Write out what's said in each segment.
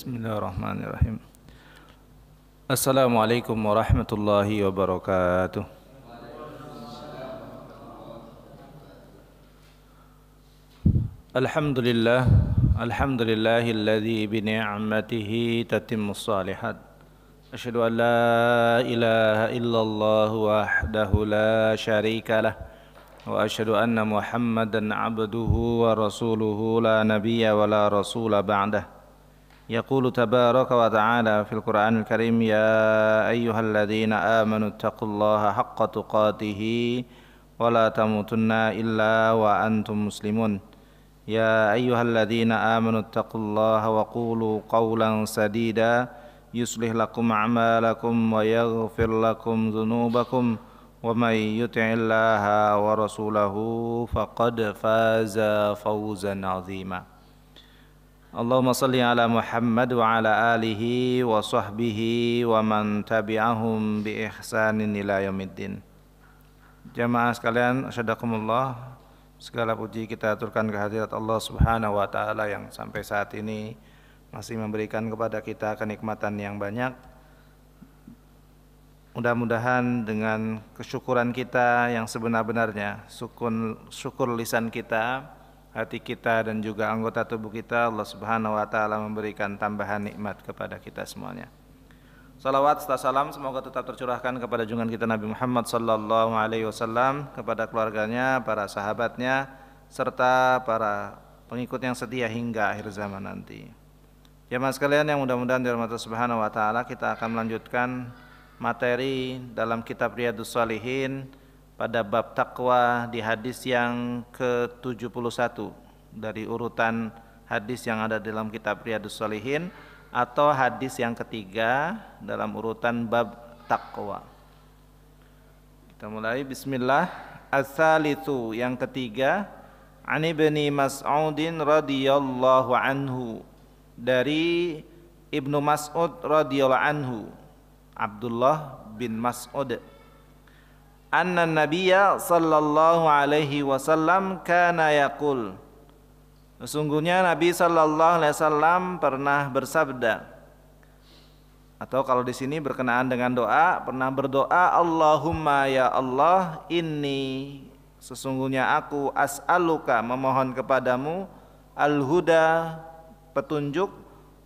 Bismillahirrahmanirrahim. Assalamualaikum warahmatullahi wabarakatuh. Alhamdulillah, alhamdulillahilladzi bi ni'matihi tatimmus shalihat. Asyhadu an la ilaha illallah wahdahu la syarika lah wa asyhadu anna Muhammadan abduhu wa rasuluhu la nabiyya wa la rasula ba'dah. يقول تبارك وتعالى في القرآن الكريم يا أيها الذين آمنوا اتقوا الله حق تقاته ولا تموتن إلا وأنتم مسلمون يا أيها الذين آمنوا اتقوا الله وقولوا قولا سديدا يصلح لكم أعمالكم ويغفر لكم ذنوبكم ومن يطع الله ورسوله فقد فاز فوزا عظيما. Allahumma salli ala Muhammad wa ala alihi wa sahbihi wa man tabi'ahum bi ihsanin ila yaumiddin. Jamaah sekalian, asyhadakumullah, segala puji kita aturkan kehadirat Allah Subhanahu wa taala yang sampai saat ini masih memberikan kepada kita kenikmatan yang banyak. Mudah-mudahan dengan kesyukuran kita yang sebenar-benarnya, syukur lisan kita, hati kita dan juga anggota tubuh kita, Allah Subhanahu wa taala memberikan tambahan nikmat kepada kita semuanya. Salawat serta salam semoga tetap tercurahkan kepada junjungan kita Nabi Muhammad sallallahu alaihi wasallam, kepada keluarganya, para sahabatnya serta para pengikut yang setia hingga akhir zaman nanti. Jemaah sekalian yang mudah-mudahan dirahmati Allah Subhanahu wa taala, kita akan melanjutkan materi dalam kitab Riyadhus Shalihin pada bab takwa di hadis yang ke-71 dari urutan hadis yang ada dalam kitab Riyadhus Shalihin, atau hadis yang ketiga dalam urutan bab takwa. Kita mulai, bismillah. As-salitsu, yang ketiga, an Ibni Mas'udin radhiyallahu anhu, dari Ibnu Mas'ud radhiyallahu anhu, Abdullah bin Mas'ud, anna nabiyya sallallahu alaihi wasallam kana yaqul, sesungguhnya Nabi sallallahu alaihi wasallam pernah bersabda, atau kalau di sini berkenaan dengan doa, pernah berdoa, Allahumma ya Allah, inni, sesungguhnya aku, as'aluka, memohon kepadamu, al-huda, petunjuk,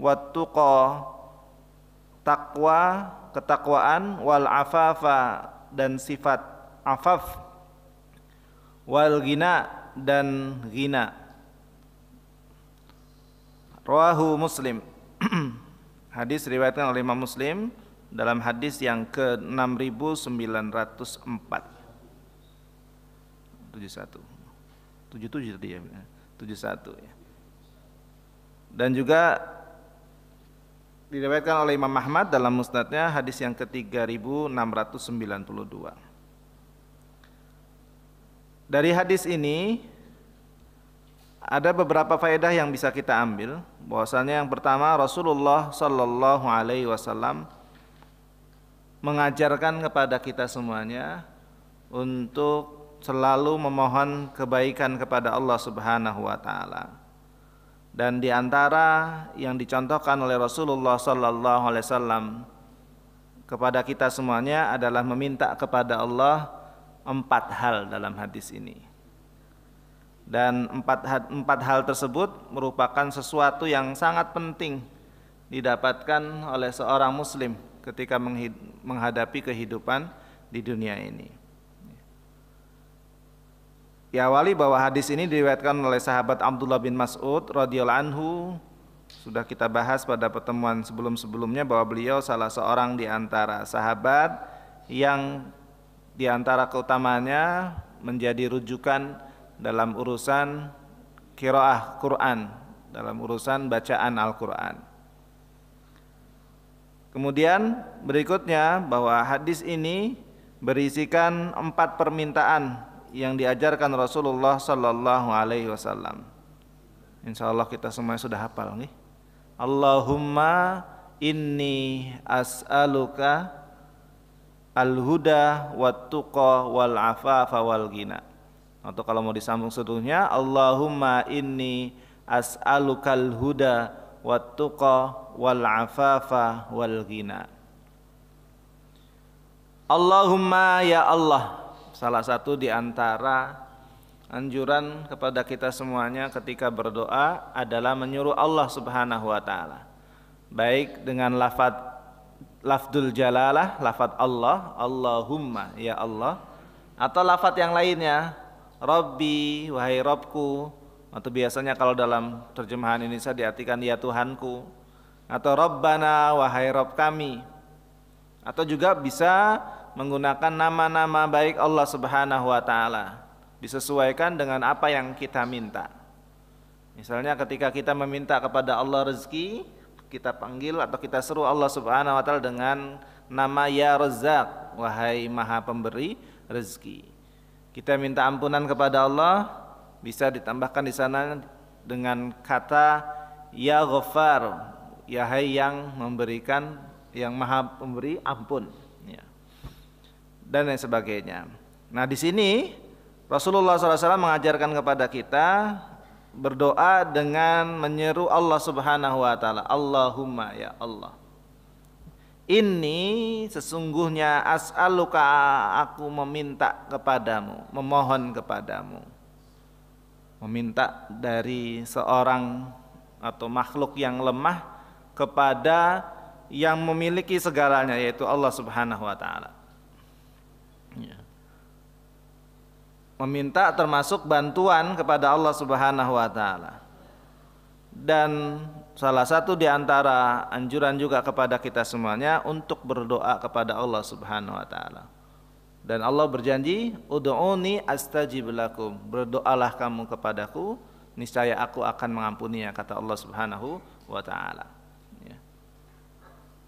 wat-tuqa, takwa, ketakwaan, wal afafa, dan sifat afaf, wal ghina, dan ghina. Rawahu Muslim. Hadis riwayatkan oleh Imam Muslim dalam hadis yang ke-6904. 77 tadi ya. 71 ya. Dan juga diriwayatkan oleh Imam Ahmad dalam musnadnya hadis yang ke-3692. Dari hadis ini ada beberapa faedah yang bisa kita ambil. Bahwasanya yang pertama, Rasulullah sallallahu alaihi wasallam mengajarkan kepada kita semuanya untuk selalu memohon kebaikan kepada Allah Subhanahu wa taala. Dan di antara yang dicontohkan oleh Rasulullah sallallahu alaihi wasallam kepada kita semuanya adalah meminta kepada Allah 4 hal dalam hadis ini. Dan empat hal tersebut merupakan sesuatu yang sangat penting didapatkan oleh seorang muslim ketika menghadapi kehidupan di dunia ini. Diawali bahwa hadis ini diriwayatkan oleh sahabat Abdullah bin Mas'ud radhiyallahu anhu. Sudah kita bahas pada pertemuan sebelum-sebelumnya bahwa beliau salah seorang di antara sahabat yang di antara keutamaannya menjadi rujukan dalam urusan qiraah Quran, dalam urusan bacaan Al-Quran. Kemudian berikutnya bahwa hadis ini berisikan 4 permintaan yang diajarkan Rasulullah sallallahu alaihi wasallam. Insyaallah kita semua sudah hafal nih. Allahumma inni as'aluka al-huda wat-tuqa wal afafa wal ghina. Atau kalau mau disambung seluruhnya, Allahumma inni as'alukal huda wat-tuqa wal-afafa wal-ghina. Allahumma ya Allah, salah satu di antara anjuran kepada kita semuanya ketika berdoa adalah menyuruh Allah Subhanahu wa taala, baik dengan lafdzul jalalah, lafadz Allah, Allahumma ya Allah, atau lafadz yang lainnya, Rabbi, wahai Rabbku, atau biasanya kalau dalam terjemahan Indonesia diartikan ya Tuhanku, atau Rabbana, wahai Rabb kami, atau juga bisa menggunakan nama-nama baik Allah Subhanahu wa taala, disesuaikan dengan apa yang kita minta. Misalnya ketika kita meminta kepada Allah rezeki, kita panggil atau kita seru Allah Subhanahu wa taala dengan nama Ya Razzaq, wahai Maha Pemberi rezeki. Kita minta ampunan kepada Allah, bisa ditambahkan di sana dengan kata Ya Ghaffar, ya hai yang memberikan, yang Maha Pemberi ampun, ya, dan lain sebagainya. Nah, di sini Rasulullah SAW mengajarkan kepada kita berdoa dengan menyeru Allah Subhanahu wa taala, Allahumma ya Allah. Ini sesungguhnya as'aluka, aku meminta kepadamu, memohon kepadamu. Meminta dari seorang atau makhluk yang lemah kepada yang memiliki segalanya, yaitu Allah Subhanahu wa taala. Ya. Meminta termasuk bantuan kepada Allah Subhanahu wa taala. Dan salah satu di antara anjuran juga kepada kita semuanya untuk berdoa kepada Allah Subhanahu wa taala. Dan Allah berjanji, ud'uni astajib lakum, berdoalah kamu kepadaku, niscaya aku akan mengampuninya, kata Allah Subhanahu wa taala.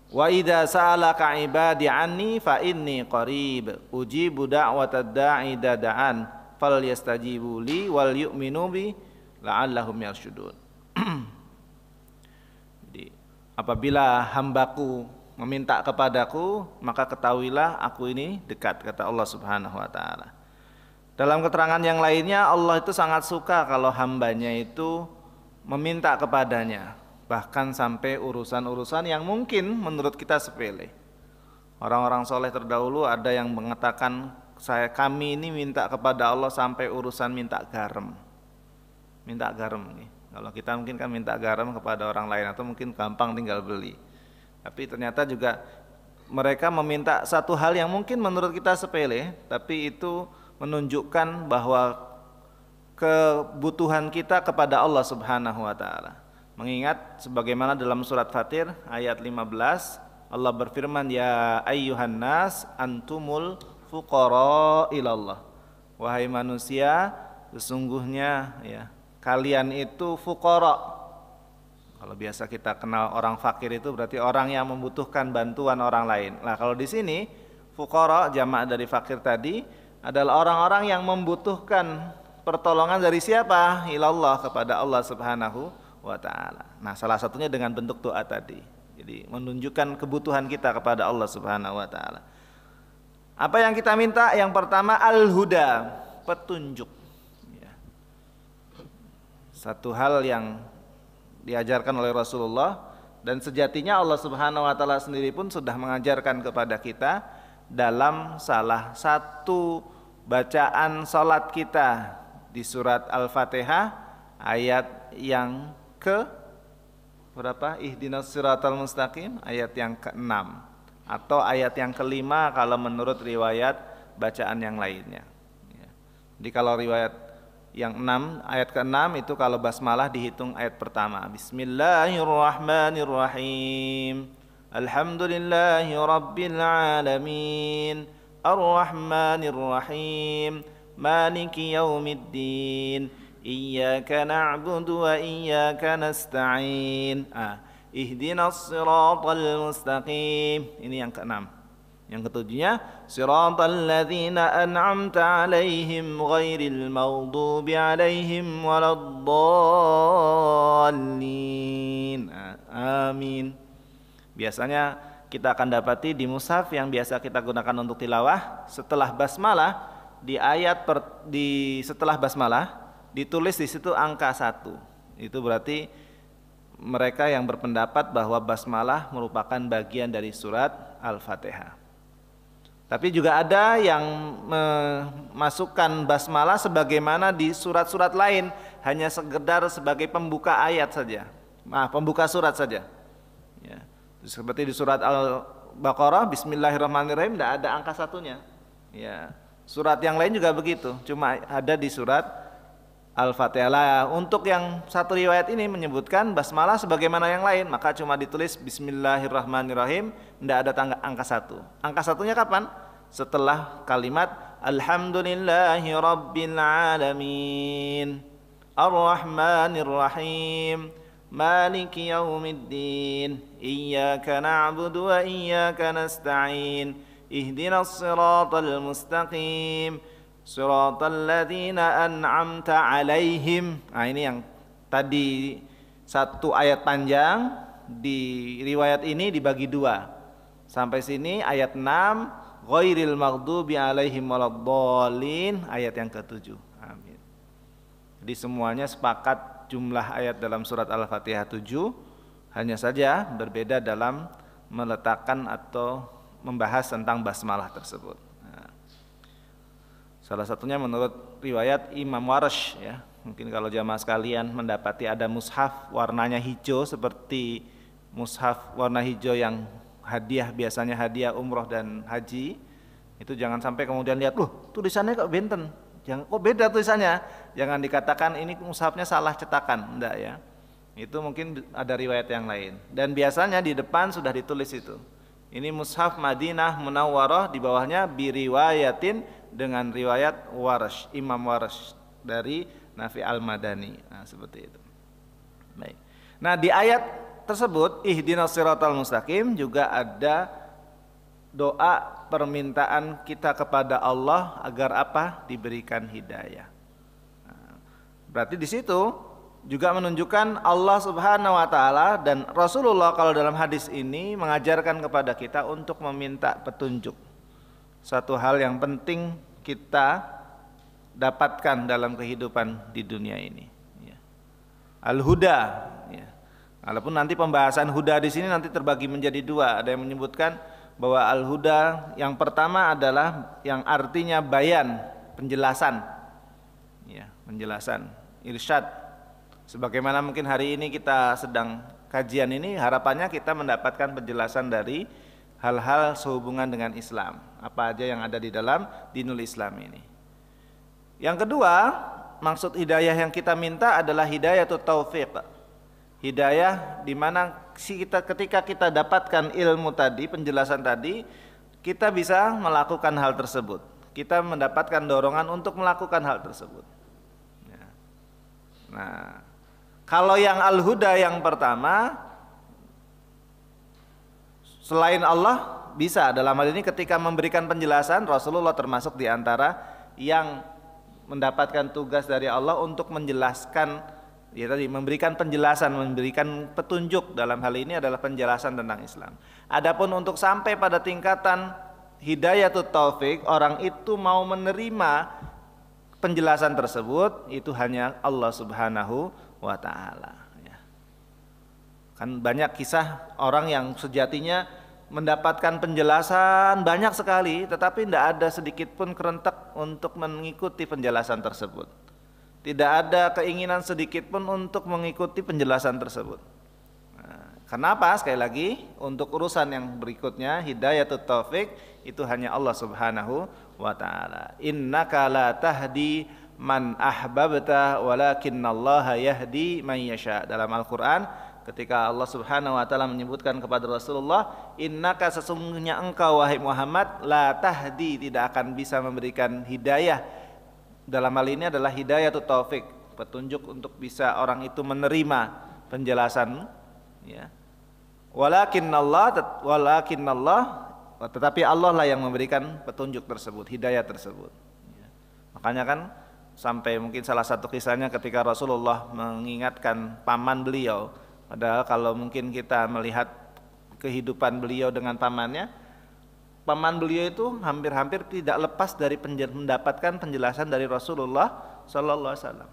Wa idza sa'alaka ibadi anni fa inni qarib ujibu da'watad da'i idza da'an falyastajibu li wal yu'minu bi la'allahum yarshudun. Jadi apabila hambaku meminta kepadaku, maka ketahuilah aku ini dekat, kata Allah Subhanahu wa taala. Dalam keterangan yang lainnya, Allah itu sangat suka kalau hambanya itu meminta kepadanya, bahkan sampai urusan-urusan yang mungkin menurut kita sepele. Orang-orang soleh terdahulu ada yang mengatakan, kami ini minta kepada Allah sampai urusan minta garam. Minta garam nih. Kalau kita mungkin kan minta garam kepada orang lain atau mungkin gampang tinggal beli. Tapi ternyata juga mereka meminta satu hal yang mungkin menurut kita sepele, tapi itu menunjukkan bahwa kebutuhan kita kepada Allah Subhanahu wa taala. Mengingat sebagaimana dalam surat Fatir ayat 15, Allah berfirman, ya ayyuhan nas antumul fuqara ilallah. Wahai manusia, sesungguhnya ya kalian itu fuqara. Kalau biasa kita kenal orang fakir itu berarti orang yang membutuhkan bantuan orang lain. Nah, kalau di sini fuqara jamak dari fakir tadi adalah orang-orang yang membutuhkan pertolongan dari siapa? Ilallah, kepada Allah Subhanahu wa ta'ala. Nah, salah satunya dengan bentuk doa tadi. Jadi menunjukkan kebutuhan kita kepada Allah Subhanahu wa ta'ala. Apa yang kita minta? Yang pertama al-huda, petunjuk. Ya. Satu hal yang diajarkan oleh Rasulullah, dan sejatinya Allah Subhanahu wa ta'ala sendiri pun sudah mengajarkan kepada kita dalam salah satu bacaan salat kita di surat Al-Fatihah ayat yang ke berapa? Ihdinas siratal mustaqim, ayat yang ke-6 atau ayat yang ke-5 kalau menurut riwayat bacaan yang lainnya. Jadi kalau riwayat yang 6, ayat ke-6 itu kalau basmalah dihitung ayat pertama. Bismillahirrahmanirrahim. Alhamdulillahi rabbil alamin. Ar-Rahmanir-Rahim. Maliki yaumiddin. Iyyaka na'budu wa iyyaka nasta'in. Ihdinas siratal mustaqim. Ini yang ke-6. Yang ketujuhnya, siratal ladzina an'amta 'alaihim ghairil maghdubi 'alaihim waladdallin. Amin. Biasanya kita akan dapati di mushaf yang biasa kita gunakan untuk tilawah, setelah basmalah di setelah basmalah ditulis di situ angka 1. Itu berarti mereka yang berpendapat bahwa basmalah merupakan bagian dari surat Al-Fatihah. Tapi juga ada yang memasukkan basmalah sebagaimana di surat-surat lain, hanya sekedar sebagai pembuka ayat saja, pembuka surat saja. Ya. Seperti di surat Al-Baqarah, Bismillahirrahmanirrahim, tidak ada angka satunya. Ya. Surat yang lain juga begitu, cuma ada di surat Al-Fatihah. Untuk yang satu riwayat ini menyebutkan basmalah sebagaimana yang lain, maka cuma ditulis Bismillahirrahmanirrahim, tidak ada angka satu. Angka satunya kapan? Setelah kalimat Alhamdulillahi Rabbil Alamin Ar-Rahmanir-Rahim Maliki Yawmiddin Iyyaka na'budu wa iyyaka nasta'in Ihdinas siratal mustaqim Siratal ladzina an'amta alaihim. Nah, ini yang tadi satu ayat panjang, di riwayat ini dibagi dua. Sampai sini ayat 6, ghairil maghdubi alaihim waladdallin, ayat yang ke-7. Amin. Jadi semuanya sepakat jumlah ayat dalam surat Al-Fatihah 7, hanya saja berbeda dalam meletakkan atau membahas tentang basmalah tersebut. Salah satunya menurut riwayat Imam Warsh, ya. Mungkin kalau jamaah sekalian mendapati ada mushaf warnanya hijau seperti mushaf warna hijau yang hadiah, biasanya hadiah umroh dan haji, itu jangan sampai kemudian lihat, tulisannya kok benten, kok beda tulisannya. Jangan dikatakan ini mushafnya salah cetakan, enggak ya. Itu mungkin ada riwayat yang lain. Dan biasanya di depan sudah ditulis itu. Ini mushaf Madinah Munawwarah, di bawahnya biriwayatin, dengan riwayat Warsh, Imam Warsh dari Nafi Al-Madani. Nah, seperti itu. Baik. Nah, di ayat tersebut ihdinas siratal mustaqim juga ada doa permintaan kita kepada Allah agar apa? Diberikan hidayah. Nah, berarti di situ juga menunjukkan Allah Subhanahu wa taala dan Rasulullah kalau dalam hadis ini mengajarkan kepada kita untuk meminta petunjuk. Satu hal yang penting kita dapatkan dalam kehidupan di dunia ini. Ya. Al-Huda. Ya. Walaupun nanti pembahasan huda di sini nanti terbagi menjadi dua. Ada yang menyebutkan bahwa al-huda yang pertama adalah yang artinya bayan, penjelasan. Ya, penjelasan, irsyad. Sebagaimana mungkin hari ini kita sedang kajian ini, harapannya kita mendapatkan penjelasan dari hal-hal sehubungan dengan Islam, apa aja yang ada di dalam dinul Islam ini. Yang kedua, maksud hidayah yang kita minta adalah hidayatut taufiq. Hidayah di mana ketika kita dapatkan ilmu tadi, penjelasan tadi, kita bisa melakukan hal tersebut. Kita mendapatkan dorongan untuk melakukan hal tersebut. Nah, kalau yang al-huda yang pertama, selain Allah bisa, dalam hal ini ketika memberikan penjelasan, Rasulullah termasuk di antara yang mendapatkan tugas dari Allah untuk menjelaskan, ya tadi memberikan penjelasan, memberikan petunjuk, dalam hal ini adalah penjelasan tentang Islam. Adapun untuk sampai pada tingkatan hidayatut taufik, orang itu mau menerima penjelasan tersebut, itu hanya Allah Subhanahu wa taala. Kan banyak kisah orang yang sejatinya mendapatkan penjelasan banyak sekali, tetapi tidak ada sedikit pun kerentak untuk mengikuti penjelasan tersebut. Tidak ada keinginan sedikit pun untuk mengikuti penjelasan tersebut. Nah, kenapa? Sekali lagi, untuk urusan yang berikutnya, hidayatut taufik, itu hanya Allah Subhanahu wa ta'ala. Innaka la tahdi man ahbabta walakinnallaha yahdi man yasha. Dalam Al-Quran, ketika Allah Subhanahu wa taala menyebutkan kepada Rasulullah, innaka, sesungguhnya engkau wahai Muhammad, la tahdi, tidak akan bisa memberikan hidayah. Dalam hal ini adalah hidayatut taufik, petunjuk untuk bisa orang itu menerima penjelasan, ya. Walakinnallah, tetapi Allah lah yang memberikan petunjuk tersebut, hidayah tersebut. Ya. Makanya kan sampai mungkin salah satu kisahnya ketika Rasulullah mengingatkan paman beliau. Padahal kalau mungkin kita melihat kehidupan beliau dengan pamannya, paman beliau itu hampir-hampir tidak lepas dari mendapatkan penjelasan dari Rasulullah Sallallahu Alaihi Wasallam.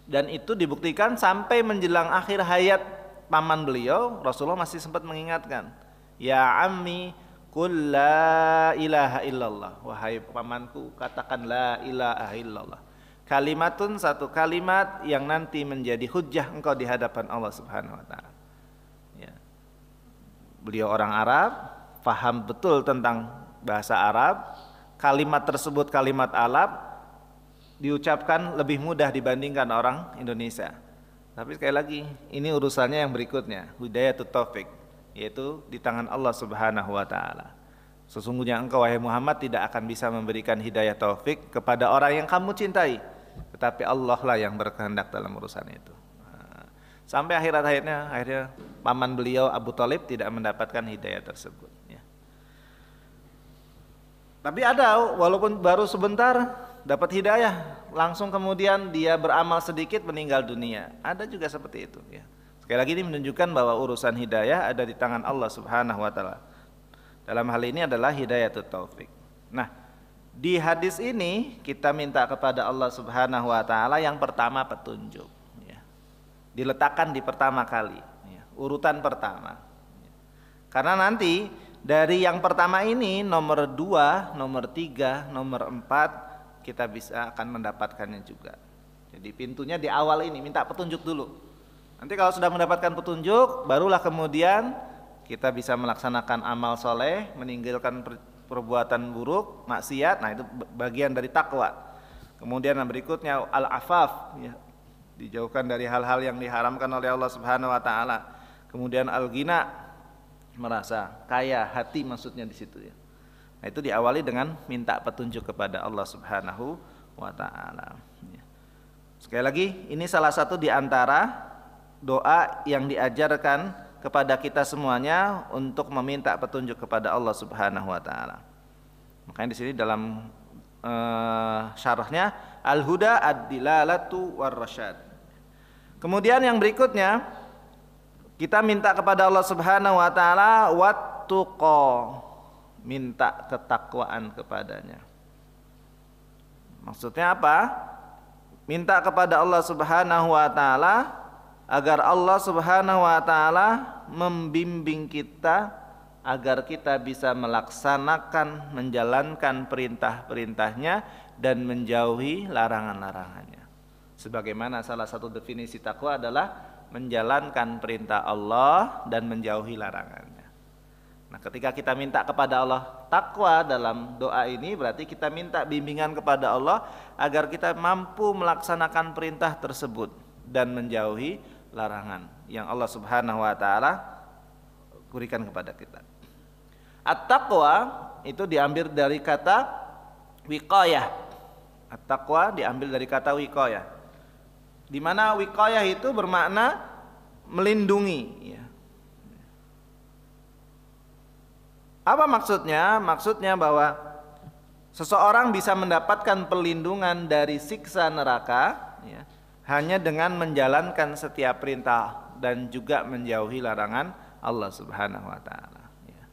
Dan itu dibuktikan sampai menjelang akhir hayat paman beliau, Rasulullah masih sempat mengingatkan, ya ammi qul la ilaha illallah, wahai pamanku katakan la ilaha illallah. Kalimatun, satu kalimat yang nanti menjadi hujjah engkau di hadapan Allah Subhanahu wa taala. Ya. Beliau orang Arab, paham betul tentang bahasa Arab. Kalimat tersebut kalimat Arab, diucapkan lebih mudah dibandingkan orang Indonesia. Tapi sekali lagi, ini urusannya yang berikutnya, hidayatut taufik, yaitu di tangan Allah Subhanahu wa taala. Sesungguhnya engkau wahai Muhammad tidak akan bisa memberikan hidayah taufik kepada orang yang kamu cintai, tetapi Allah lah yang berkehendak dalam urusan itu. Sampai akhirnya paman beliau Abu Thalib tidak mendapatkan hidayah tersebut, ya. Tapi ada, walaupun baru sebentar dapat hidayah, langsung kemudian dia beramal sedikit meninggal dunia. Ada juga seperti itu, ya. Sekali lagi ini menunjukkan bahwa urusan hidayah ada di tangan Allah Subhanahu wa taala. Dalam hal ini adalah hidayatut taufik. Nah, di hadis ini kita minta kepada Allah Subhanahu wa taala yang pertama petunjuk, ya. Diletakkan di pertama kali, ya, urutan pertama. Karena nanti dari yang pertama ini nomor 2, nomor 3, nomor 4 kita bisa akan mendapatkannya juga. Jadi pintunya di awal ini minta petunjuk dulu. Nanti kalau sudah mendapatkan petunjuk, barulah kemudian kita bisa melaksanakan amal soleh, meninggalkan perbuatan buruk, maksiat. Nah itu bagian dari takwa. Kemudian yang berikutnya al-afaf, ya, dijauhkan dari hal-hal yang diharamkan oleh Allah Subhanahu wa taala. Kemudian al-ghina, merasa kaya hati maksudnya di situ, ya. Nah, itu diawali dengan minta petunjuk kepada Allah Subhanahu wa taala. Sekali lagi, ini salah satu di antara doa yang diajarkan kepada kita semuanya untuk meminta petunjuk kepada Allah Subhanahu wa taala. Makanya di sini dalam syarahnya al-huda ad-dilalatu war-rasyad. Kemudian yang berikutnya kita minta kepada Allah Subhanahu wa taala wat-tuqa, minta ketakwaan kepadanya. Maksudnya apa? Minta kepada Allah Subhanahu wa taala agar Allah Subhanahu wa taala membimbing kita agar kita bisa melaksanakan, menjalankan perintah-perintahnya dan menjauhi larangan-larangannya. Sebagaimana salah satu definisi takwa adalah menjalankan perintah Allah dan menjauhi larangannya. Nah, ketika kita minta kepada Allah takwa dalam doa ini, berarti kita minta bimbingan kepada Allah agar kita mampu melaksanakan perintah tersebut dan menjauhi larangan yang Allah Subhanahu wa taala berikan kepada kita. At-taqwa itu diambil dari kata wiqayah. At-taqwa diambil dari kata wiqayah, di mana wiqayah itu bermakna melindungi, ya. Apa maksudnya? Maksudnya bahwa seseorang bisa mendapatkan perlindungan dari siksa neraka, ya, hanya dengan menjalankan setiap perintah dan juga menjauhi larangan Allah Subhanahu wa taala, ya.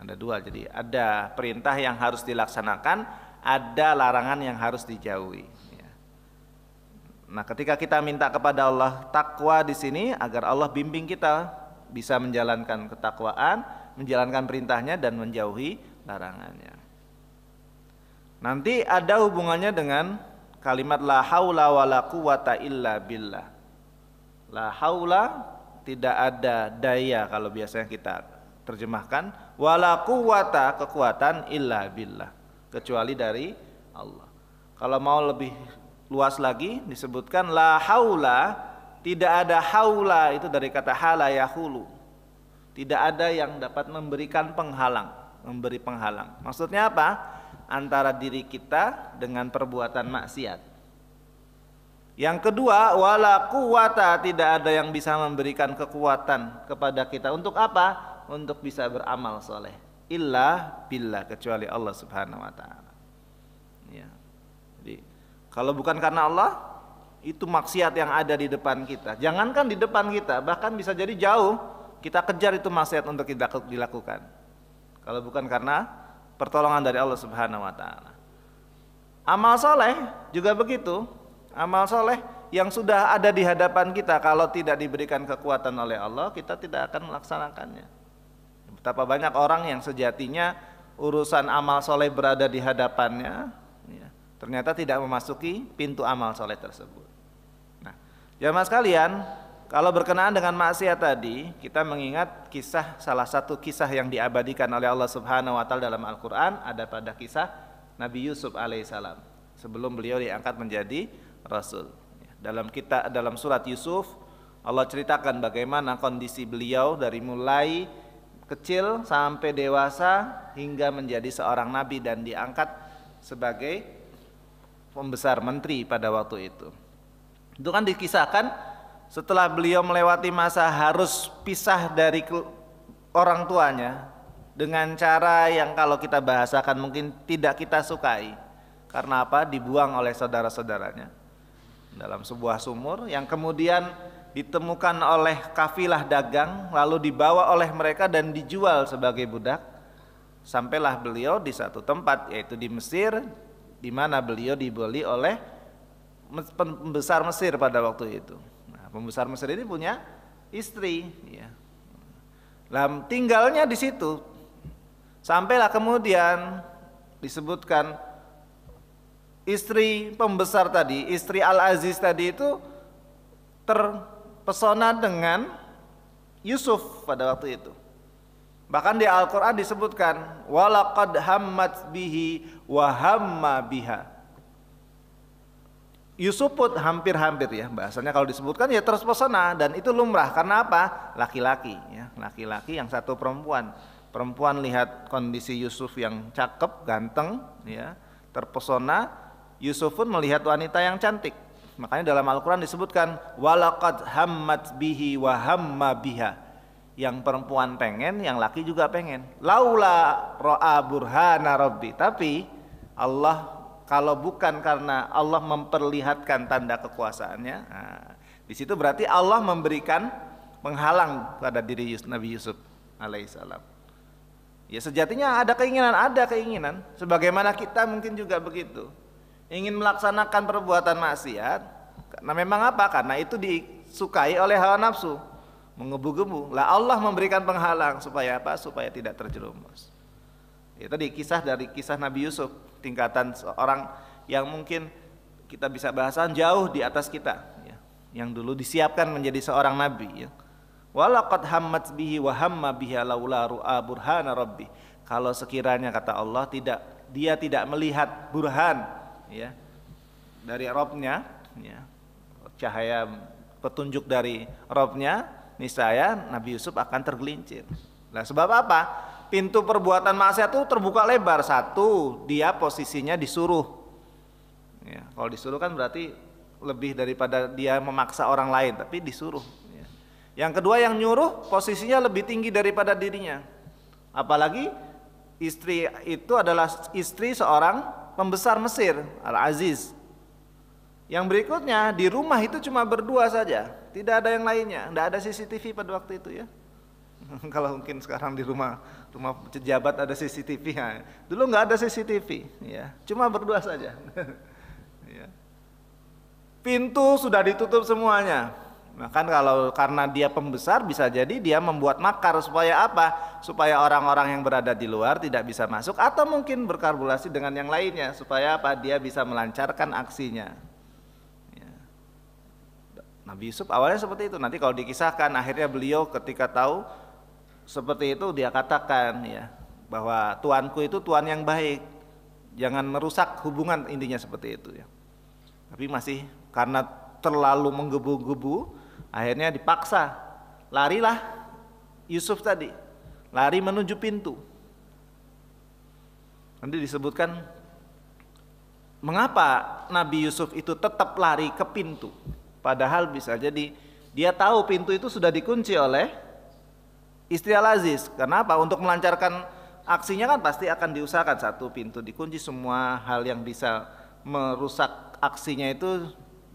Ada dua, jadi ada perintah yang harus dilaksanakan, ada larangan yang harus dijauhi, ya. Nah, ketika kita minta kepada Allah takwa di sini agar Allah bimbing kita bisa menjalankan ketakwaan, menjalankan perintahnya dan menjauhi larangannya. Nanti ada hubungannya dengan kalimat la haula wala quwata illa billah. La haula, tidak ada daya kalau biasanya kita terjemahkan, wala quwata, kekuatan, illa billah, kecuali dari Allah. Kalau mau lebih luas lagi disebutkan la haula, tidak ada haula, itu dari kata hala yahulu. Tidak ada yang dapat memberikan penghalang, memberi penghalang. Maksudnya apa? Antara diri kita dengan perbuatan maksiat. Yang kedua, wala quwata, tidak ada yang bisa memberikan kekuatan kepada kita. Untuk apa? Untuk bisa beramal soleh. Illa billah, kecuali Allah Subhanahu wa taala. Ya. Jadi, kalau bukan karena Allah, itu maksiat yang ada di depan kita. Jangankan di depan kita, bahkan bisa jadi jauh. Kita kejar itu maksiat untuk dilakukan. Kalau bukan karena pertolongan dari Allah Subhanahu wa taala. Amal soleh juga begitu. Amal soleh yang sudah ada di hadapan kita, kalau tidak diberikan kekuatan oleh Allah, kita tidak akan melaksanakannya. Betapa banyak orang yang sejatinya urusan amal soleh berada di hadapannya, ya, ternyata tidak memasuki pintu amal soleh tersebut. Nah, jamaah sekalian, kalau berkenaan dengan maksiat tadi, kita mengingat kisah, salah satu kisah yang diabadikan oleh Allah Subhanahu wa taala dalam Al-Qur'an ada pada kisah Nabi Yusuf alaihissalam sebelum beliau diangkat menjadi rasul. Dalam surat Yusuf, Allah ceritakan bagaimana kondisi beliau dari mulai kecil sampai dewasa hingga menjadi seorang nabi dan diangkat sebagai pembesar menteri pada waktu itu. Itu kan dikisahkan setelah beliau melewati masa harus pisah dari orang tuanya dengan cara yang kalau kita bahasakan mungkin tidak kita sukai. Karena apa? Dibuang oleh saudara-saudaranya dalam sebuah sumur yang kemudian ditemukan oleh kafilah dagang, lalu dibawa oleh mereka dan dijual sebagai budak. Sampailah beliau di satu tempat, yaitu di Mesir, di mana beliau dibeli oleh pembesar Mesir pada waktu itu. Nah, pembesar Mesir ini punya istri, ya. Tinggalnya di situ. Sampailah kemudian disebutkan istri pembesar tadi, istri Al-Aziz tadi itu terpesona dengan Yusuf pada waktu itu. Bahkan di Al-Quran disebutkan walaqad hammat bihi wa hamma biha. Yusuf pun hampir-hampir, ya, bahasanya kalau disebutkan ya terpesona, dan itu lumrah. Karena apa? Laki-laki, ya, laki-laki yang satu perempuan. Perempuan lihat kondisi Yusuf yang cakep, ganteng, ya, terpesona. Yusuf pun melihat wanita yang cantik. Makanya dalam Al-Quran disebutkan walaqad hammat bihi wa hamma biha. Yang perempuan pengen, yang laki juga pengen. Laula ra'a burhana rabbi. Tapi Allah, kalau bukan karena Allah memperlihatkan tanda kekuasaannya, nah, di situ berarti Allah memberikan penghalang pada diri Nabi Yusuf alaihissalam. Ya, sejatinya ada keinginan. Sebagaimana kita mungkin juga begitu. Ingin melaksanakan perbuatan maksiat, karena memang apa? Karena itu disukai oleh hawa nafsu, menggebu-gebu. Lah Allah memberikan penghalang supaya apa? Supaya tidak terjerumus. Itu dari kisah Nabi Yusuf, tingkatan seorang yang mungkin kita bisa bahasan jauh di atas kita, ya, yang dulu disiapkan menjadi seorang nabi, ya. Walaqad hammat bihi wa hamma biha laula ru'a burhana rabbi. Kalau sekiranya kata Allah dia tidak melihat burhan, ya, dari Robnya, ya, cahaya petunjuk dari Robnya, niscaya Nabi Yusuf akan tergelincir. Nah, sebab apa? Pintu perbuatan maksiat itu terbuka lebar. Satu, dia posisinya disuruh, ya, kalau disuruh kan berarti lebih daripada dia memaksa orang lain, tapi disuruh, ya. Yang kedua, yang nyuruh posisinya lebih tinggi daripada dirinya. Apalagi istri itu adalah istri seorang pembesar Mesir, Al-Aziz. Yang berikutnya, di rumah itu cuma berdua saja, tidak ada yang lainnya, tidak ada CCTV pada waktu itu, ya. Kalau mungkin sekarang di rumah pejabat ada CCTV, ya. Dulu nggak ada CCTV, ya, cuma berdua saja. Ya. Pintu sudah ditutup semuanya. Nah, kan kalau karena dia pembesar, bisa jadi dia membuat makar supaya apa? Supaya orang-orang yang berada di luar tidak bisa masuk, atau mungkin berkolaborasi dengan yang lainnya supaya apa? Dia bisa melancarkan aksinya. Ya. Nabi Yusuf awalnya seperti itu. Nanti kalau dikisahkan, akhirnya beliau ketika tahu seperti itu, dia katakan, ya, bahwa tuanku itu tuan yang baik, jangan merusak hubungan, intinya seperti itu, ya. Tapi masih karena terlalu menggebu-gebu, akhirnya dipaksa, larilah Yusuf tadi, lari menuju pintu. Nanti disebutkan mengapa Nabi Yusuf itu tetap lari ke pintu, padahal bisa jadi dia tahu pintu itu sudah dikunci oleh istri Al-Aziz. Kenapa? Untuk melancarkan aksinya kan pasti akan diusahakan satu pintu dikunci, semua hal yang bisa merusak aksinya itu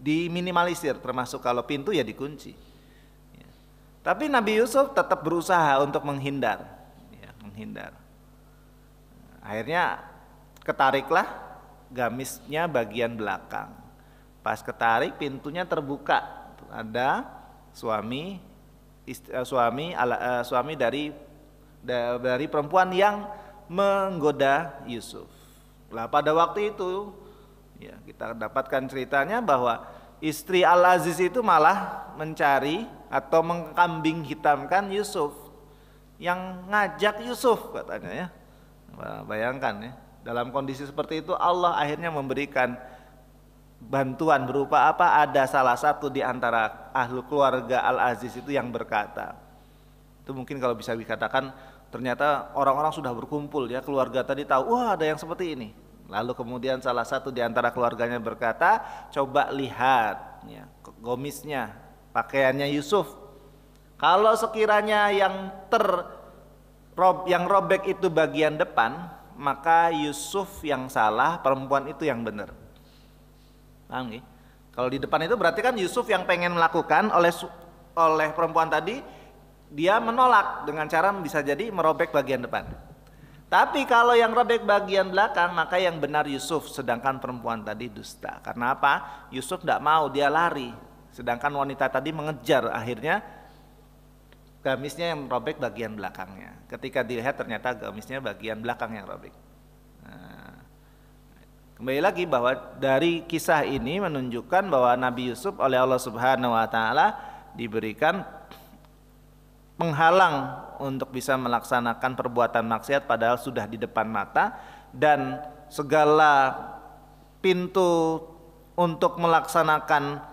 diminimalisir, termasuk kalau pintu ya dikunci, ya. Tapi Nabi Yusuf tetap berusaha untuk menghindar, ya, menghindar. Akhirnya ketariklah gamisnya bagian belakang, Pas ketarik pintunya terbuka, ada suami dari perempuan yang menggoda Yusuf. Lah pada waktu itu ya kita dapatkan ceritanya bahwa istri Al-Aziz itu malah mencari atau mengkambing hitamkan Yusuf, yang ngajak Yusuf katanya ya. Bayangkan ya, dalam kondisi seperti itu Allah akhirnya memberikan bantuan berupa apa? Ada salah satu di antara ahlu keluarga Al-Aziz itu yang berkata, itu mungkin kalau bisa dikatakan ternyata orang-orang sudah berkumpul ya, keluarga tadi tahu, wah ada yang seperti ini. Lalu kemudian salah satu di antara keluarganya berkata, coba lihat ya, gomisnya, pakaiannya Yusuf. Kalau sekiranya yang robek itu bagian depan, maka Yusuf yang salah, perempuan itu yang benar. Paham nggih? Kalau di depan itu berarti kan Yusuf yang pengen melakukan, oleh perempuan tadi dia menolak dengan cara bisa jadi merobek bagian depan. Tapi kalau yang robek bagian belakang, maka yang benar Yusuf, sedangkan perempuan tadi dusta. Karena apa? Yusuf tidak mau, dia lari, sedangkan wanita tadi mengejar, akhirnya gamisnya yang robek bagian belakangnya. Ketika dilihat ternyata gamisnya bagian belakang yang robek. Kembali lagi bahwa dari kisah ini menunjukkan bahwa Nabi Yusuf oleh Allah Subhanahu wa taala diberikan penghalang untuk bisa melaksanakan perbuatan maksiat padahal sudah di depan mata, dan segala pintu untuk melaksanakan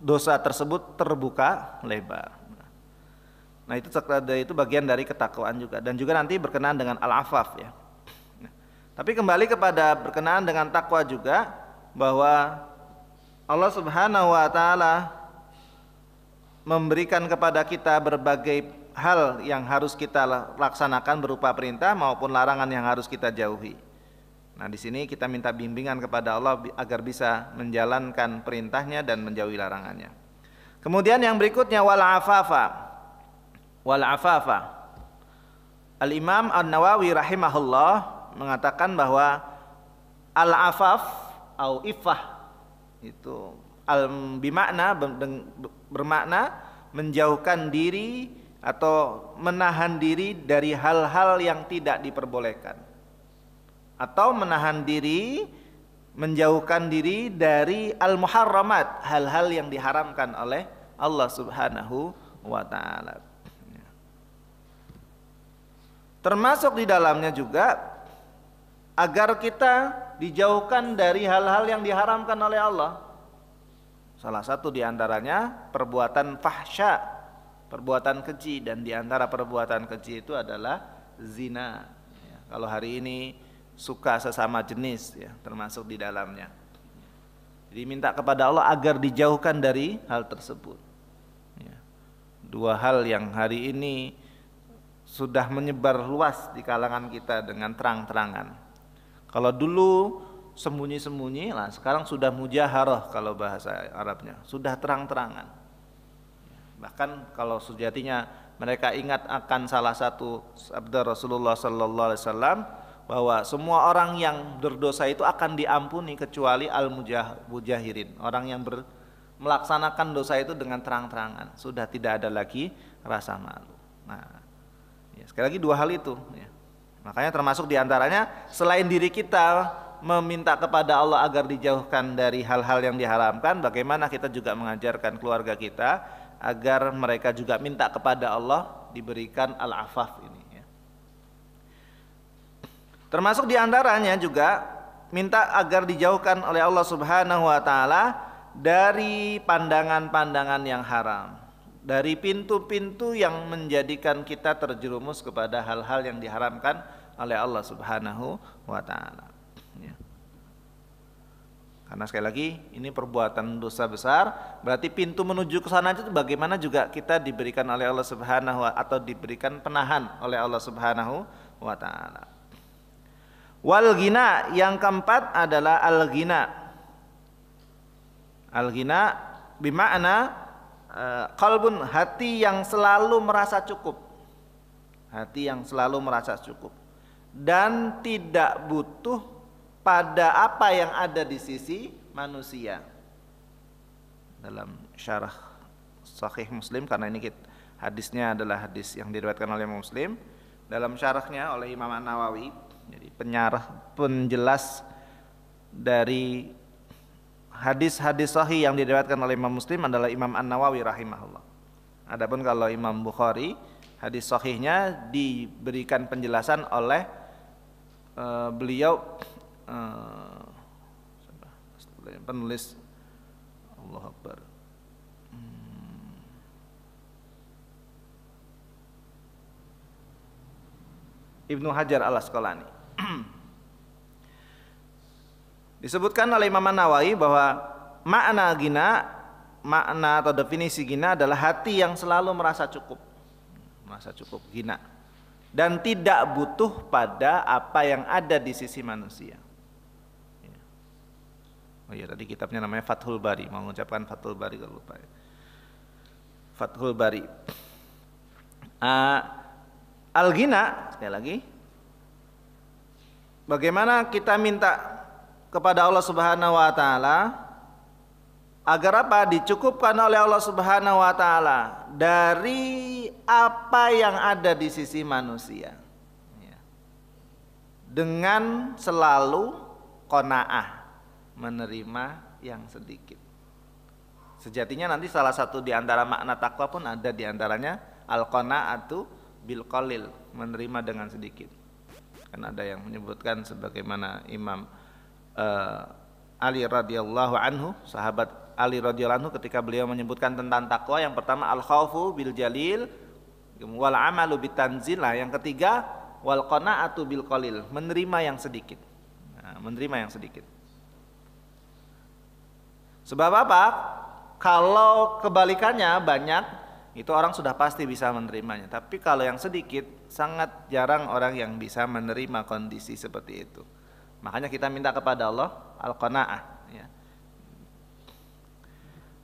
dosa tersebut terbuka lebar. Nah, itu bagian dari ketakwaan juga, dan juga nanti berkenaan dengan al-afaf ya. Tapi kembali kepada berkenaan dengan takwa juga, bahwa Allah Subhanahu wa taala memberikan kepada kita berbagai hal yang harus kita laksanakan berupa perintah maupun larangan yang harus kita jauhi. Nah, di sini kita minta bimbingan kepada Allah agar bisa menjalankan perintahnya dan menjauhi larangannya. Kemudian yang berikutnya wal afafa. Al-Imam An-Nawawi rahimahullah mengatakan bahwa al-afaf atau iffah itu bermakna menjauhkan diri atau menahan diri dari hal-hal yang tidak diperbolehkan, atau menahan diri, menjauhkan diri dari al-muharramat, hal-hal yang diharamkan oleh Allah Subhanahu wa taala. Termasuk di dalamnya juga agar kita dijauhkan dari hal-hal yang diharamkan oleh Allah. Salah satu di antaranya perbuatan fahsya, perbuatan keji, dan di antara perbuatan keji itu adalah zina. Ya, kalau hari ini suka sesama jenis ya, termasuk di dalamnya. Jadi minta kepada Allah agar dijauhkan dari hal tersebut. Ya. Dua hal yang hari ini sudah menyebar luas di kalangan kita dengan terang-terangan. Kalau dulu sembunyi-sembunyi, lah sekarang sudah mujaharah kalau bahasa Arabnya, sudah terang-terangan. Bahkan kalau sejatinya mereka ingat akan salah satu sabda Rasulullah sallallahu alaihi wasallam bahwa semua orang yang berdosa itu akan diampuni kecuali al-mujahirin, orang yang melaksanakan dosa itu dengan terang-terangan, sudah tidak ada lagi rasa malu. Nah, ya, sekali lagi dua hal itu ya. Makanya termasuk diantaranya selain diri kita meminta kepada Allah agar dijauhkan dari hal-hal yang diharamkan, bagaimana kita juga mengajarkan keluarga kita agar mereka juga minta kepada Allah diberikan al-afaf ini ya. Termasuk diantaranya juga minta agar dijauhkan oleh Allah Subhanahu wa taala dari pandangan-pandangan yang haram, dari pintu-pintu yang menjadikan kita terjerumus kepada hal-hal yang diharamkan oleh Allah Subhanahu wa taala ya. Karena sekali lagi ini perbuatan dosa besar, berarti pintu menuju ke sana itu bagaimana juga kita diberikan oleh Allah Subhanahu wa atau diberikan penahan oleh Allah Subhanahu wa taala. Wal ghina, yang keempat adalah al-ghina. Al-ghina bermakna qalbun, hati yang selalu merasa cukup. Hati yang selalu merasa cukup dan tidak butuh pada apa yang ada di sisi manusia. dalam syarah Sahih Muslim, karena ini hadisnya adalah hadis yang diriwayatkan oleh Muslim. Dalam syarahnya oleh Imam An-Nawawi, jadi penjelas dari hadis-hadis sahih yang diriwayatkan oleh Imam Muslim adalah Imam An-Nawawi rahimahullah. Adapun kalau Imam Bukhari, hadis sahihnya diberikan penjelasan oleh beliau penulis, Allahu Akbar, Ibnu Hajar Al-Asqalani. Disebutkan oleh Imam An-Nawawi bahwa makna atau definisi gina adalah hati yang selalu merasa cukup gina, dan tidak butuh pada apa yang ada di sisi manusia. Oh iya, tadi kitabnya namanya Fathul Bari, mau mengucapkan Fathul Bari kalau lupa ya. Fathul Bari. Al-ghina, sekali lagi, bagaimana kita minta kepada Allah Subhanahu wa taala agar apa? Dicukupkan oleh Allah Subhanahu wa taala dari apa yang ada di sisi manusia. Dengan selalu qanaah, menerima yang sedikit. Sejatinya nanti salah satu di antara makna takwa pun ada di antaranya al-qanaatu bil qalil, menerima dengan sedikit. Kan ada yang menyebutkan sebagaimana Imam Ali radhiyallahu anhu, sahabat Ali radhiyallahu anhu, ketika beliau menyebutkan tentang takwa, yang pertama al khaufu bil jalil, wal amalu bitanzil, yang ketiga wal qanaatu bil qalil, menerima yang sedikit. Nah, menerima yang sedikit. Sebab apa? Kalau kebalikannya banyak, itu orang sudah pasti bisa menerimanya. Tapi kalau yang sedikit, sangat jarang orang yang bisa menerima kondisi seperti itu. Makanya kita minta kepada Allah al-qanaah, ya.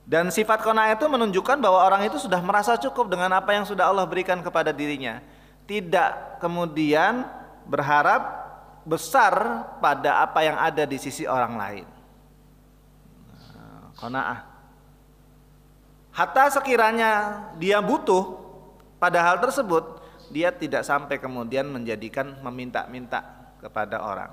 Dan sifat qanaah itu menunjukkan bahwa orang itu sudah merasa cukup dengan apa yang sudah Allah berikan kepada dirinya. Tidak kemudian berharap besar pada apa yang ada di sisi orang lain. Qanaah. Hatta sekiranya dia butuh pada hal tersebut, dia tidak sampai kemudian menjadikan meminta-minta kepada orang.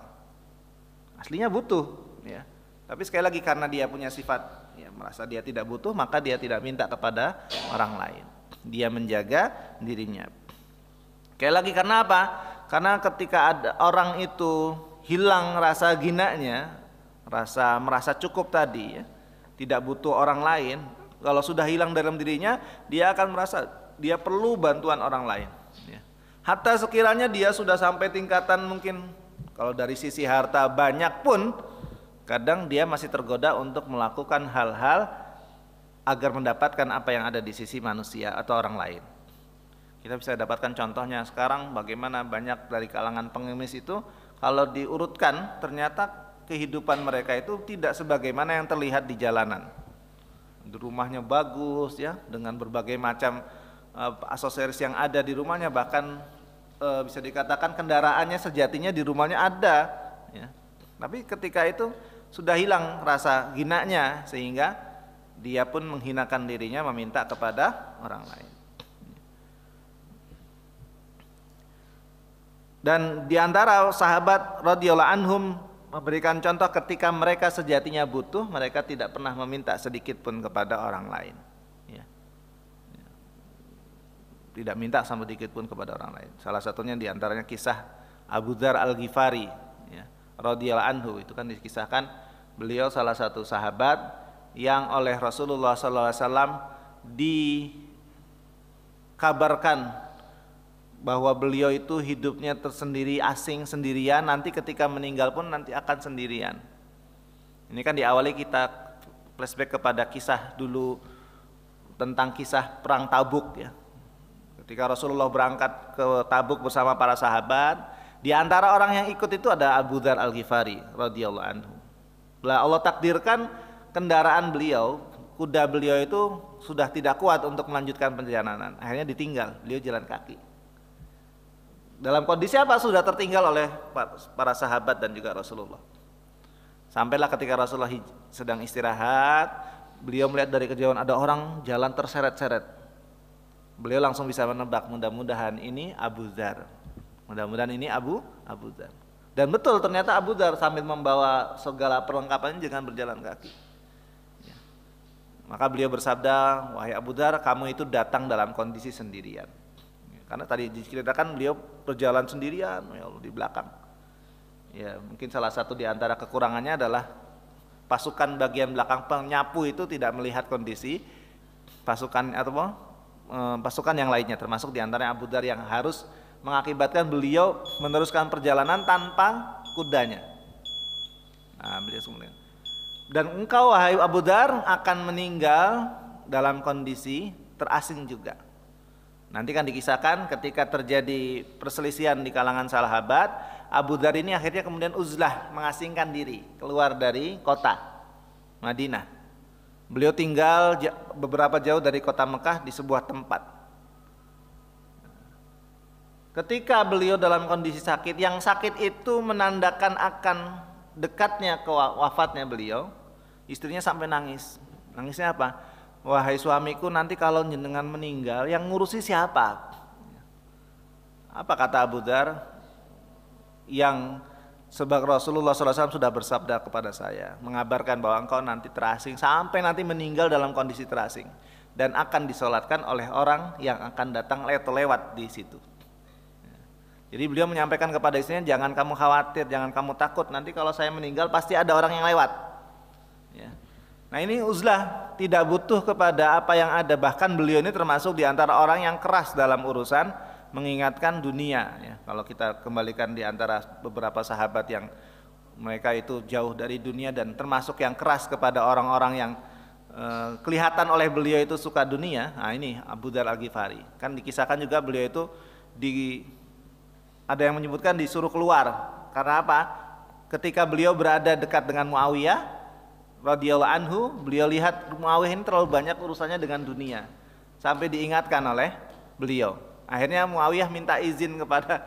Aslinya butuh, ya. Tapi sekali lagi karena dia punya sifat, ya, merasa dia tidak butuh, maka dia tidak minta kepada orang lain. Dia menjaga dirinya. Sekali lagi karena apa? Karena ketika ada orang itu hilang rasa ginanya, rasa merasa cukup tadi, ya, tidak butuh orang lain. Kalau sudah hilang dalam dirinya, dia akan merasa dia perlu bantuan orang lain. Hatta sekiranya dia sudah sampai tingkatan mungkin kalau dari sisi harta banyak pun, kadang dia masih tergoda untuk melakukan hal-hal agar mendapatkan apa yang ada di sisi manusia atau orang lain. Kita bisa dapatkan contohnya sekarang bagaimana banyak dari kalangan pengemis itu kalau diurutkan ternyata kehidupan mereka itu tidak sebagaimana yang terlihat di jalanan. Rumahnya bagus, ya, dengan berbagai macam aksesoris yang ada di rumahnya, bahkan bisa dikatakan kendaraannya sejatinya di rumahnya ada, ya. Tapi ketika itu sudah hilang rasa ginanya sehingga dia pun menghinakan dirinya meminta kepada orang lain. Dan di antara sahabat radhiyallahu anhum memberikan contoh ketika mereka sejatinya butuh, mereka tidak pernah meminta sedikit pun kepada orang lain, ya. Tidak minta sama sedikit pun kepada orang lain. Salah satunya di antaranya kisah Abu Dzar Al-Ghifari, ya, radhiyallahu anhu. Itu kan dikisahkan beliau salah satu sahabat yang oleh Rasulullah SAW dikabarkan bahwa beliau itu hidupnya tersendiri, asing, sendirian, nanti ketika meninggal pun nanti akan sendirian. Ini kan diawali kita flashback kepada kisah dulu tentang kisah perang Tabuk, ya. Ketika Rasulullah berangkat ke Tabuk bersama para sahabat, di antara orang yang ikut itu ada Abu Dzar Al-Ghifari radhiyallahu anhu. Allah takdirkan kendaraan beliau, kuda beliau itu sudah tidak kuat untuk melanjutkan perjalanan. Akhirnya ditinggal, beliau jalan kaki. Dalam kondisi apa? Sudah tertinggal oleh para sahabat dan juga Rasulullah. Sampailah ketika Rasulullah sedang istirahat, beliau melihat dari kejauhan ada orang jalan terseret-seret. Beliau langsung bisa menebak, mudah-mudahan ini Abu Dzar. Mudah-mudahan ini Abu Dzar. Dan betul ternyata Abu Dzar sambil membawa segala perlengkapannya dengan berjalan kaki. Ya. Maka beliau bersabda, wahai Abu Dzar, kamu itu datang dalam kondisi sendirian. Ya, karena tadi diceritakan beliau berjalan sendirian, ya Allah, di belakang. Ya, mungkin salah satu di antara kekurangannya adalah pasukan bagian belakang penyapu itu tidak melihat kondisi pasukan atau pasukan yang lainnya, termasuk di antaranya Abu Dzar yang harus mengakibatkan beliau meneruskan perjalanan tanpa kudanya. Nah, beliau kemudian, dan engkau wahai Abu Dzar akan meninggal dalam kondisi terasing juga. Nanti kan dikisahkan ketika terjadi perselisihan di kalangan sahabat, Abu Dzar ini akhirnya kemudian uzlah, mengasingkan diri, keluar dari kota Madinah. Beliau tinggal beberapa jauh dari kota Mekah di sebuah tempat. Ketika beliau dalam kondisi sakit, yang sakit itu menandakan akan dekatnya ke wafatnya beliau, istrinya sampai nangis. Nangisnya apa? Wahai suamiku, nanti kalau jenengan meninggal, yang ngurusi siapa? Apa kata Abu Dzar? Yang sebab Rasulullah SAW sudah bersabda kepada saya, mengabarkan bahwa engkau nanti terasing, sampai nanti meninggal dalam kondisi terasing, dan akan disolatkan oleh orang yang akan datang lewat di situ. Jadi beliau menyampaikan kepada istrinya, jangan kamu khawatir, jangan kamu takut, nanti kalau saya meninggal pasti ada orang yang lewat. Ya. Nah ini uzlah, tidak butuh kepada apa yang ada. Bahkan beliau ini termasuk di antara orang yang keras dalam urusan mengingatkan dunia. Ya. Kalau kita kembalikan di antara beberapa sahabat yang mereka itu jauh dari dunia dan termasuk yang keras kepada orang-orang yang kelihatan oleh beliau itu suka dunia. Nah ini Abu Dzar Al-Ghifari. Kan dikisahkan juga beliau itu ada yang menyebutkan disuruh keluar. Karena apa? Ketika beliau berada dekat dengan Muawiyah radhiyallahu anhu, beliau lihat Muawiyah ini terlalu banyak urusannya dengan dunia, sampai diingatkan oleh beliau. Akhirnya Muawiyah minta izin kepada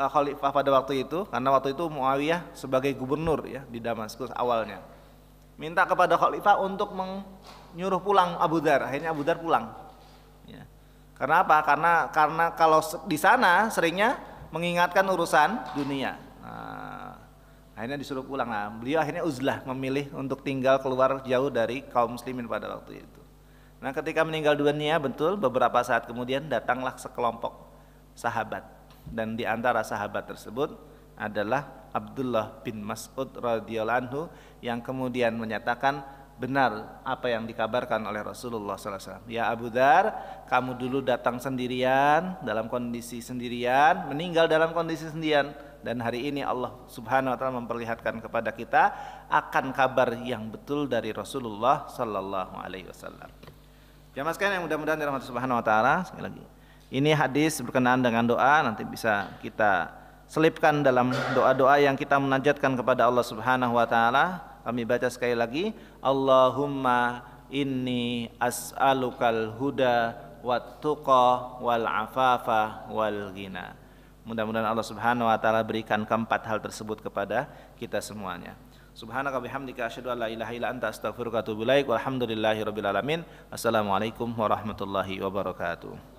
khalifah pada waktu itu, karena waktu itu Muawiyah sebagai gubernur ya di Damaskus awalnya. Minta kepada khalifah untuk menyuruh pulang Abu Dzar. Akhirnya Abu Dzar pulang. Ya. Karena apa? Karena kalau di sana seringnya mengingatkan urusan dunia. Nah, akhirnya disuruh pulang. Nah, beliau akhirnya uzlah, memilih untuk tinggal keluar jauh dari kaum muslimin pada waktu itu. Nah, ketika meninggal dunia, betul beberapa saat kemudian datanglah sekelompok sahabat, dan di antara sahabat tersebut adalah Abdullah bin Mas'ud radhiyallahu anhu yang kemudian menyatakan benar apa yang dikabarkan oleh Rasulullah SAW. Ya Abu Dzar, kamu dulu datang sendirian, dalam kondisi sendirian, meninggal dalam kondisi sendirian, dan hari ini Allah Subhanahu wa taala memperlihatkan kepada kita akan kabar yang betul dari Rasulullah sallallahu alaihi wasallam. Jamaah sekalian yang mudah-mudahan dirahmati Subhanahu wa taala, sekali lagi. Ini hadis berkenaan dengan doa, nanti bisa kita selipkan dalam doa-doa yang kita munajatkan kepada Allah Subhanahu wa taala. Kami baca sekali lagi, Allahumma inni as'alukal huda wat tuqa wal afafa wal ghina. Mudah-mudahan Allah Subhanahu wa taala berikan keempat hal tersebut kepada kita semuanya. Subhanaka bihamdika asyhadu an la ilaha illa anta astaghfiruka wa atubu ilaik. Walhamdulillahirabbil alamin. Assalamualaikum warahmatullahi wabarakatuh.